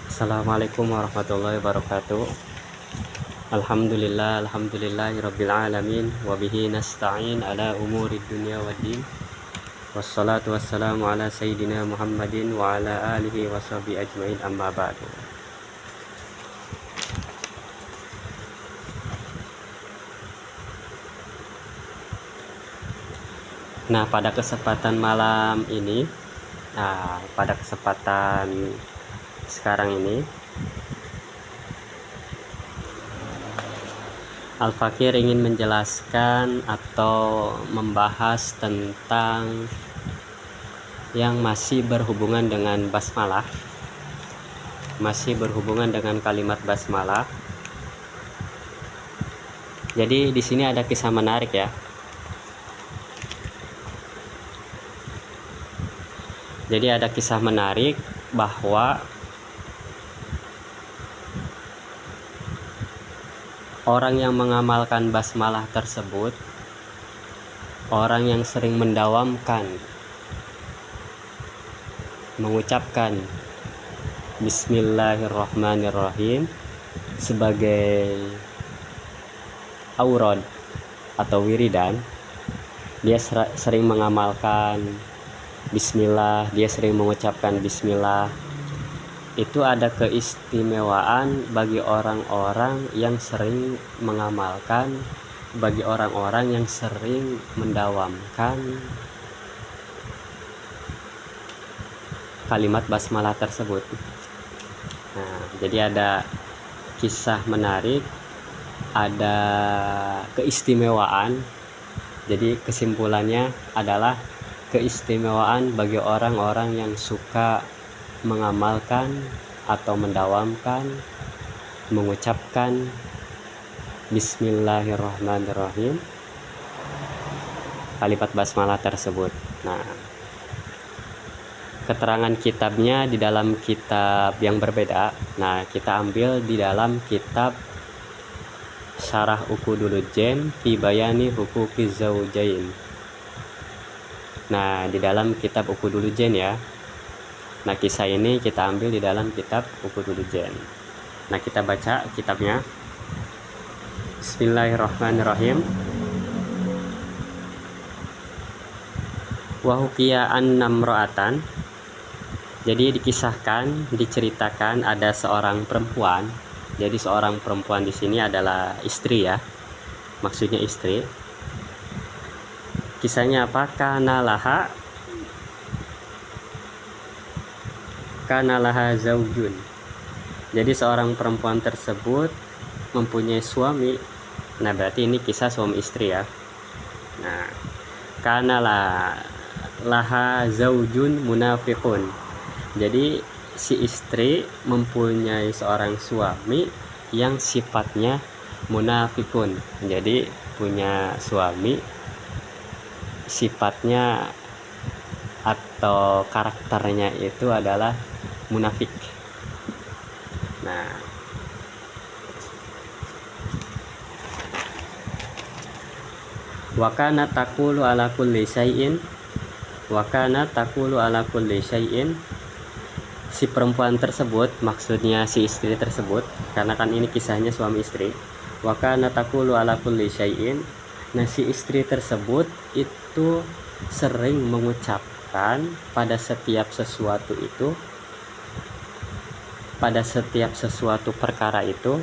Assalamualaikum warahmatullahi wabarakatuh. Alhamdulillahirabbil alamin wa bihi nasta'in ala umuri dunya waddin. Wassalatu wassalamu ala sayyidina Muhammadin wa ala alihi washabihi ajmain, amma ba'du. Nah, pada kesempatan malam ini, pada kesempatan sekarang ini, Al-Fakir ingin menjelaskan atau membahas tentang yang masih berhubungan dengan basmalah, masih berhubungan dengan kalimat basmalah. Jadi di sini ada kisah menarik ya. Jadi ada kisah menarik bahwa orang yang mengamalkan basmalah tersebut, orang yang sering mendawamkan mengucapkan Bismillahirrahmanirrahim sebagai aurad atau wiridan, dia sering mengamalkan Bismillah, dia sering mengucapkan Bismillah. Itu ada keistimewaan bagi orang-orang yang sering mengamalkan, bagi orang-orang yang sering mendawamkan kalimat basmalah tersebut. Nah, jadi ada kisah menarik, ada keistimewaan. Jadi kesimpulannya adalah keistimewaan bagi orang-orang yang suka mengamalkan atau mendawamkan mengucapkan Bismillahirrahmanirrahim, kalimat basmalah tersebut. Nah, keterangan kitabnya di dalam kitab yang berbeda. Nah, kita ambil di dalam kitab Syarah Uqudul-Jen fi Bayani Huquqiz Zawjain. Nah, di dalam kitab Uqudul-Jen ya. Nah, kisah ini kita ambil di dalam kitab Uqudul-Jen. Nah, kita baca kitabnya. Bismillahirrahmanirrahim. Wa hukiya annamra'atan. Jadi dikisahkan, diceritakan ada seorang perempuan. Jadi seorang perempuan di sini adalah istri ya. Maksudnya istri. Kisahnya apa? Kana laha zaujun. Jadi seorang perempuan tersebut mempunyai suami. Nah, berarti ini kisah suami istri ya. Nah, kana laha zaujun munafiqun. Jadi si istri mempunyai seorang suami yang sifatnya munafikun. Jadi punya suami sifatnya atau karakternya itu adalah munafik. Nah, wa kana taqulu ala kulli syai'in, si perempuan tersebut, maksudnya si istri tersebut, karena kan ini kisahnya suami istri. Wa kana taqulu ala kulli syai'in. Nah, si istri tersebut itu sering mengucapkan pada setiap sesuatu itu, pada setiap sesuatu perkara itu,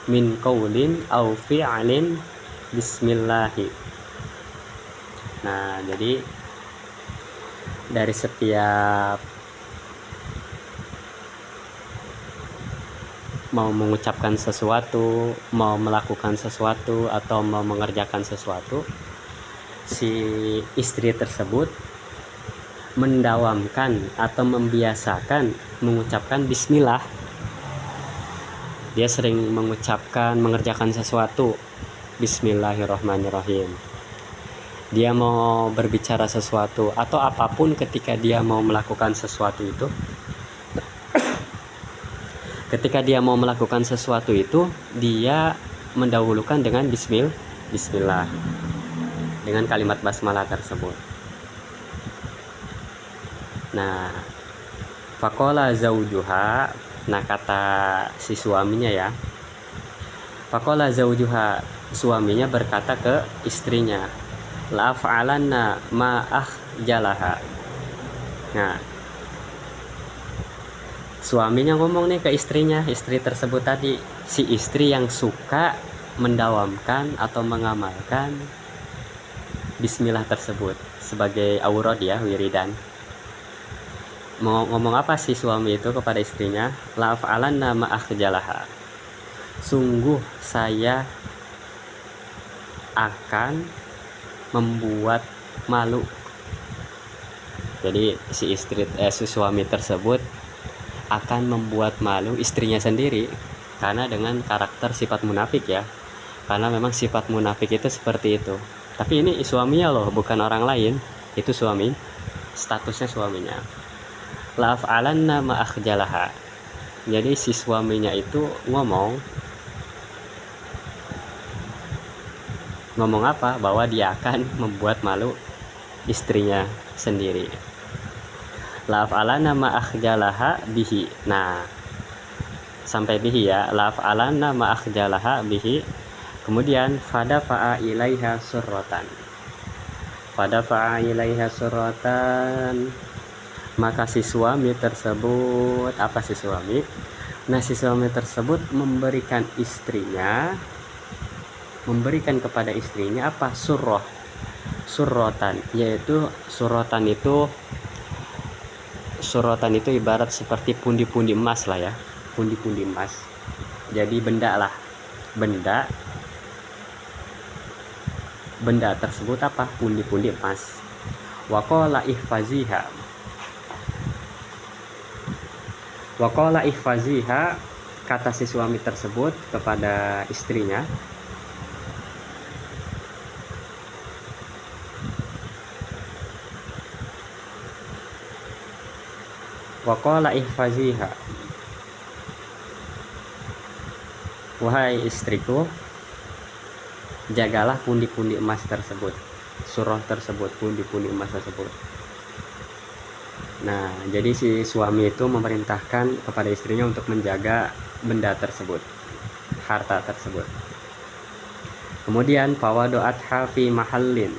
min qaulin au fi'alin bismillahi. Nah, jadi dari setiap mau mengucapkan sesuatu, mau melakukan sesuatu, atau mau mengerjakan sesuatu, si istri tersebut mendawamkan atau membiasakan mengucapkan bismillah. Dia sering mengucapkan, mengerjakan sesuatu Bismillahirrahmanirrahim. Dia mau berbicara sesuatu atau apapun, ketika dia mau melakukan sesuatu itu, dia mendahulukan dengan bismillah, dengan kalimat basmalah tersebut. Nah, faqala zaujuha, Nah, kata si suaminya ya, faqala zaujuha, suaminya berkata ke istrinya, la fa'alanna ma jalaha. Nah, suaminya ngomong nih ke istrinya, istri tersebut tadi, si istri yang suka mendawamkan atau mengamalkan bismillah tersebut sebagai aurad ya, wiridan. Mau ngomong apa sih suami itu kepada istrinya? La fa'alanna ma jalaha, sungguh saya akan membuat malu. Jadi si suami tersebut akan membuat malu istrinya sendiri, karena dengan karakter sifat munafik ya, karena memang sifat munafik itu seperti itu. Tapi ini suaminya loh, bukan orang lain. Itu suami, statusnya suaminya. La fa'alanna ma jalaha. Jadi si suaminya itu ngomong apa? Bahwa dia akan membuat malu istrinya sendiri. La fa'alanna ma jalaha bihi. Nah, sampai bihi ya. La fa'alanna ma jalaha bihi. Kemudian fadafa'a ilaiha surratan. Fadafa'a ilaiha surratan. Maka si suami tersebut, apa si suami? Nah, si suami tersebut memberikan kepada istrinya apa? Surrotan, yaitu surrotan itu ibarat seperti pundi-pundi emas lah ya, pundi-pundi emas. Jadi benda tersebut apa? Pundi-pundi emas. Waqala ihfaziha, kata si suami tersebut kepada istrinya, waqala ihfaziha, wahai istriku, jagalah pundi-pundi emas tersebut, surah tersebut, pundi-pundi emas tersebut. Nah, jadi si suami itu memerintahkan kepada istrinya untuk menjaga benda tersebut, harta tersebut. Kemudian fawadu'atha fi mahallin,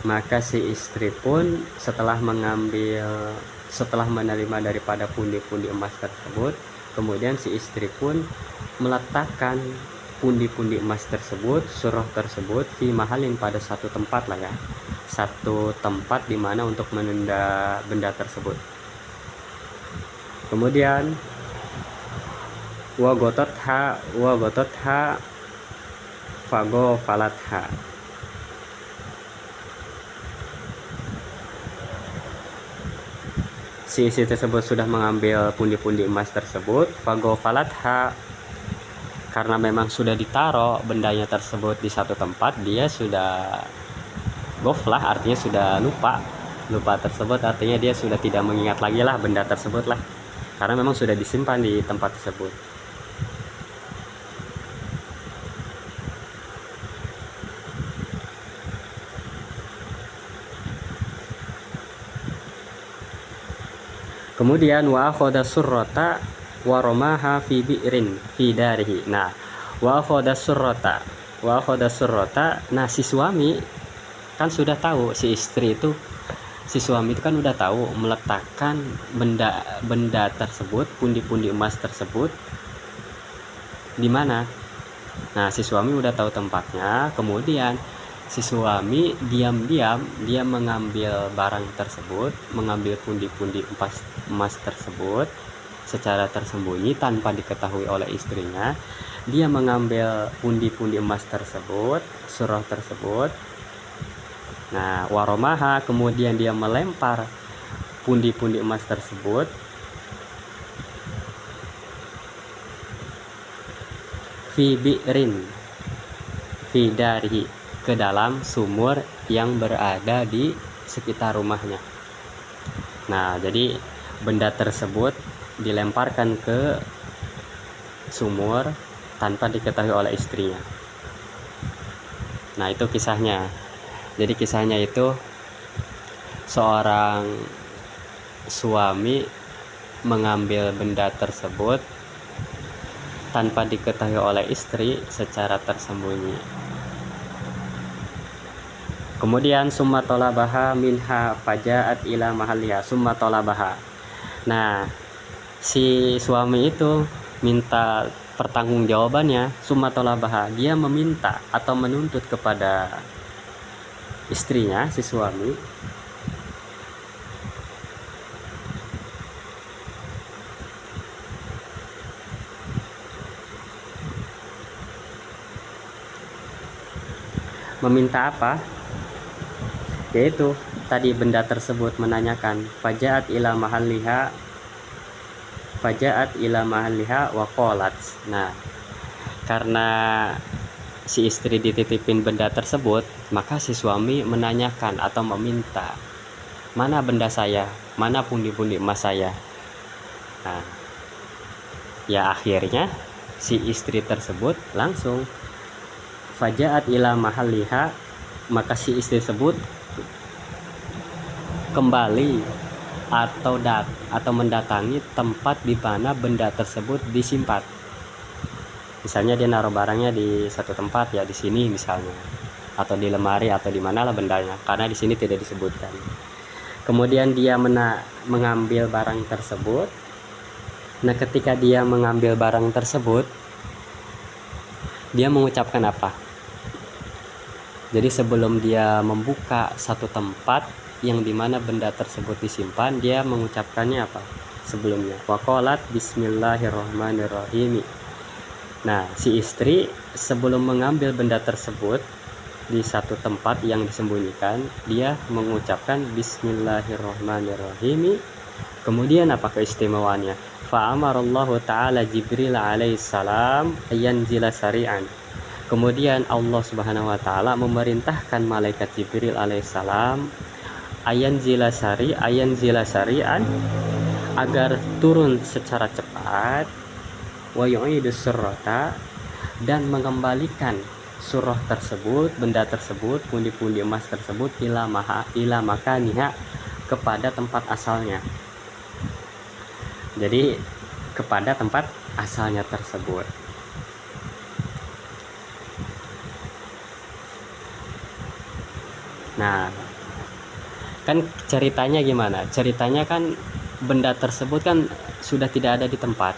maka si istri pun setelah menerima daripada pundi-pundi emas tersebut, kemudian si istri pun meletakkan pundi-pundi emas tersebut, surah tersebut, fi mahallin, pada satu tempat lah ya, satu tempat di mana untuk menunda benda tersebut. Kemudian wa gototha fago falatha, si istri tersebut sudah mengambil pundi-pundi emas tersebut, fago falatha, karena memang sudah ditaruh bendanya tersebut di satu tempat, dia sudah goflah, artinya sudah lupa tersebut, artinya dia sudah tidak mengingat lagi lah benda tersebut lah, karena memang sudah disimpan di tempat tersebut. Kemudian wa akhadha surrata wa ramaha fi bi'rin fi darihi. Nah, wa akhadha surrata, nah si suami kan sudah tahu, si suami itu kan udah tahu meletakkan benda tersebut, pundi-pundi emas tersebut di mana. Nah, si suami udah tahu tempatnya. Kemudian si suami diam-diam dia mengambil barang tersebut, mengambil pundi-pundi emas tersebut secara tersembunyi tanpa diketahui oleh istrinya. Dia mengambil pundi-pundi emas tersebut, surah tersebut. Nah, waromaha, kemudian dia melempar pundi-pundi emas tersebut fi bi'rin fi darihi, ke dalam sumur yang berada di sekitar rumahnya. Nah, jadi benda tersebut dilemparkan ke sumur tanpa diketahui oleh istrinya. Nah, itu kisahnya. Jadi kisahnya itu seorang suami mengambil benda tersebut tanpa diketahui oleh istri secara tersembunyi. Kemudian summa talabaha minha fajaat ila mahalliha summa talabaha. Nah, si suami itu minta pertanggungjawabannya summa talabaha, dia meminta atau menuntut kepada istrinya, si suami, meminta apa? Yaitu tadi benda tersebut menanyakan fajaat ila mahalliha wa qalat. Nah, karena si istri dititipin benda tersebut, maka si suami menanyakan atau meminta, mana benda saya, mana pundi-pundi emas saya. Nah, ya akhirnya si istri tersebut langsung fajaat ila mahalliha, maka si istri tersebut kembali atau mendatangi tempat di mana benda tersebut disimpan. Misalnya dia naruh barangnya di satu tempat, ya di sini misalnya, atau di lemari atau di manalah bendanya, karena di sini tidak disebutkan. Kemudian dia mengambil barang tersebut. Nah, ketika dia mengambil barang tersebut, dia mengucapkan apa? Jadi sebelum dia membuka satu tempat yang dimana benda tersebut disimpan, dia mengucapkannya apa sebelumnya? Waqalat bismillahirrahmanirrahim. Nah, si istri sebelum mengambil benda tersebut di satu tempat yang disembunyikan, dia mengucapkan bismillahirrahmanirrahim. Kemudian apa keistimewaannya? Fa'amarallahu ta'ala Jibril alaihissalam ayanzila sari'an. Kemudian Allah subhanahu wa ta'ala memerintahkan malaikat Jibril alaihissalam ayanzila sari'an, agar turun secara cepat, wa yu'idus surrata, dan mengembalikan surah tersebut, benda tersebut, pundi-pundi emas tersebut ila makaniha, kepada tempat asalnya. Jadi kepada tempat asalnya tersebut. Nah, kan ceritanya gimana? Ceritanya kan benda tersebut kan sudah tidak ada di tempat.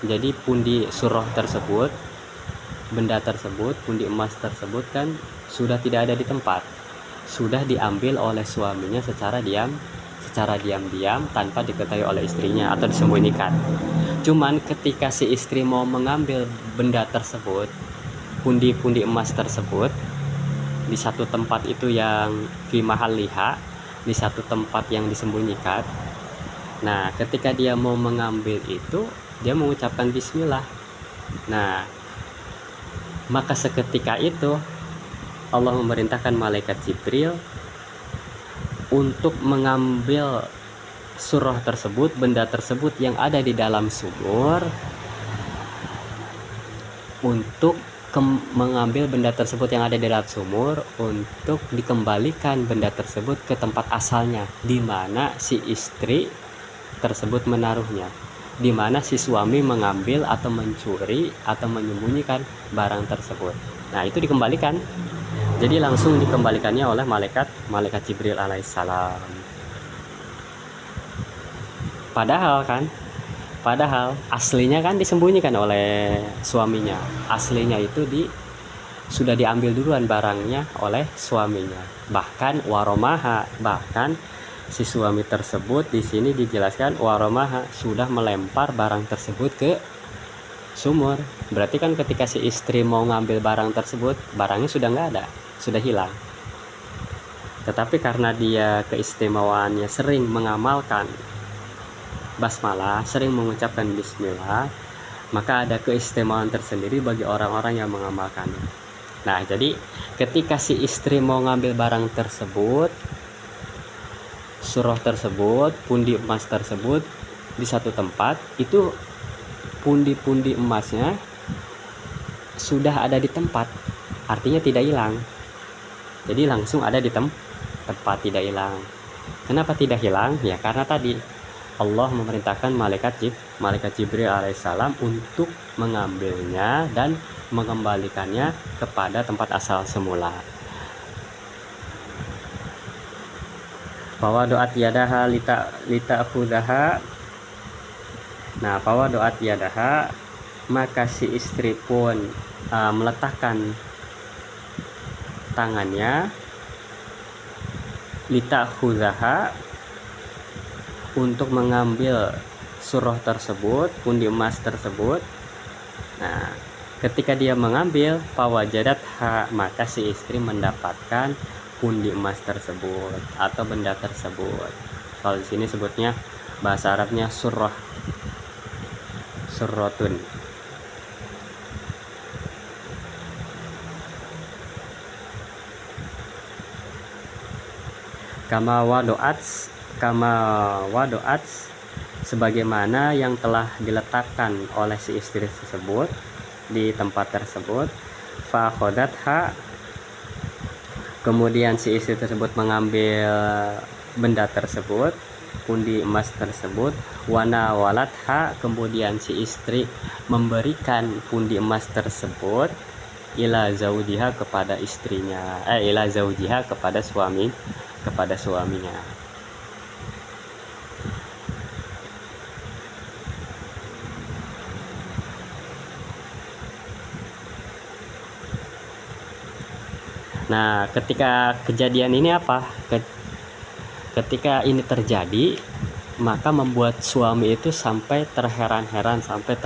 Jadi pundi surah tersebut, benda tersebut, pundi emas tersebut kan sudah tidak ada di tempat. Sudah diambil oleh suaminya secara diam-diam tanpa diketahui oleh istrinya atau disembunyikan. Cuman ketika si istri mau mengambil benda tersebut, pundi-pundi emas tersebut, di satu tempat itu yang fi mahalliha, di satu tempat yang disembunyikan. Nah, ketika dia mau mengambil itu, dia mengucapkan bismillah. Nah, maka seketika itu Allah memerintahkan malaikat Jibril untuk mengambil surah tersebut, benda tersebut yang ada di dalam sumur, untuk mengambil benda tersebut yang ada di dalam sumur untuk dikembalikan benda tersebut ke tempat asalnya, di mana si istri tersebut menaruhnya, di mana si suami mengambil atau mencuri atau menyembunyikan barang tersebut. Nah, itu dikembalikan. Jadi langsung dikembalikannya oleh malaikat Jibril alaihissalam. Padahal aslinya kan disembunyikan oleh suaminya. Aslinya itu sudah diambil duluan barangnya oleh suaminya. Bahkan waromaha, bahkan si suami tersebut di sini dijelaskan waromaha, sudah melempar barang tersebut ke sumur. Berarti kan ketika si istri mau ngambil barang tersebut, barangnya sudah nggak ada, sudah hilang. Tetapi karena dia keistimewaannya sering mengamalkan basmalah, sering mengucapkan bismillah, maka ada keistimewaan tersendiri bagi orang-orang yang mengamalkannya. Nah, jadi ketika si istri mau ngambil barang tersebut, surah tersebut, pundi emas tersebut di satu tempat, itu pundi-pundi emasnya sudah ada di tempat, artinya tidak hilang. Jadi langsung ada di tempat, tidak hilang. Kenapa tidak hilang? Ya karena tadi Allah memerintahkan malaikat Jibril alaihissalam untuk mengambilnya dan mengembalikannya kepada tempat asal semula. Bahwa doat yadaha lita khudaha. Nah, bahwa doat yadaha, maka si istri pun meletakkan tangannya lita khudaha untuk mengambil surah tersebut, pundi emas tersebut. Nah, ketika dia mengambil fawajadat ha, maka si istri mendapatkan pundi emas tersebut atau benda tersebut. Kalau di sini sebutnya bahasa Arabnya surratun. Kama wadoat sebagaimana yang telah diletakkan oleh si istri tersebut di tempat tersebut. Fa khodatha, kemudian si istri tersebut mengambil benda tersebut, pundi emas tersebut. Wana walatha, kemudian si istri memberikan pundi emas tersebut ila zaujiha, kepada istrinya, ila zaujiha, kepada suaminya. Nah, ketika kejadian ini apa? Ketika ini terjadi, maka membuat suami itu sampai terheran-heran, sampai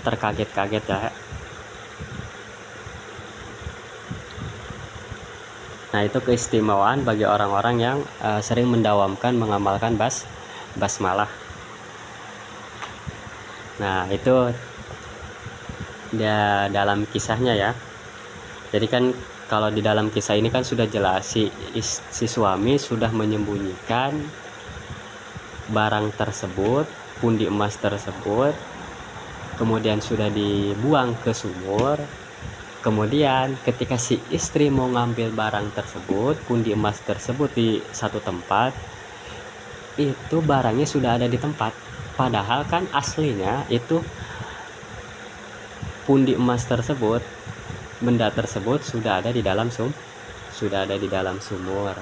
terkaget-kaget ya. Nah, itu keistimewaan bagi orang-orang yang sering mendawamkan, mengamalkan basmalah. Nah, itu dia dalam kisahnya ya. Jadi kan kalau di dalam kisah ini kan sudah jelas si suami sudah menyembunyikan barang tersebut, pundi emas tersebut, kemudian sudah dibuang ke sumur. Kemudian ketika si istri mau ngambil barang tersebut, pundi emas tersebut di satu tempat, itu barangnya sudah ada di tempat. Padahal kan aslinya itu pundi emas tersebut, benda tersebut sudah ada di dalam sumur,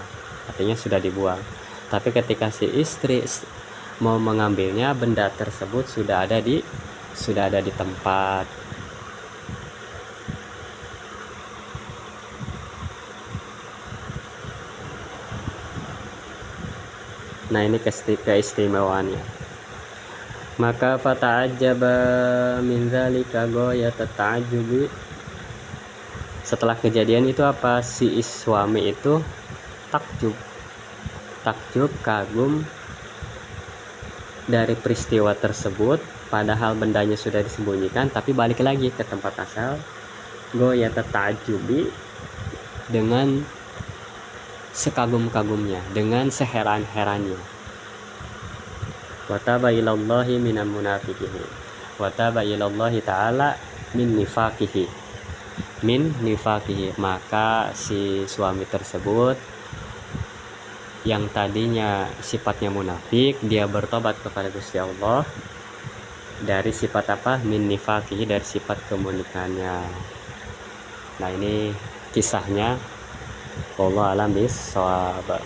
artinya sudah dibuang. Tapi ketika si istri mau mengambilnya, benda tersebut sudah ada di tempat. Nah, ini keistimewaannya. Maka fata'ajjaba min dzalika ghayat ta'ajjubi. Setelah kejadian itu apa? Si suami itu takjub, kagum dari peristiwa tersebut, padahal bendanya sudah disembunyikan, tapi balik lagi ke tempat asal. Ghayat ta'ajjubi, dengan sekagum-kagumnya, dengan seheran-herannya. Wataba ilallahi minan munafiqihi, wataba ilallahi ta'ala min nifaqihi, maka si suami tersebut yang tadinya sifatnya munafik, dia bertobat kepada Gusti Allah dari sifat apa? Min nifaqihi, dari sifat kemunikannya. Nah, ini kisahnya. Wallahu a'lam bishawab.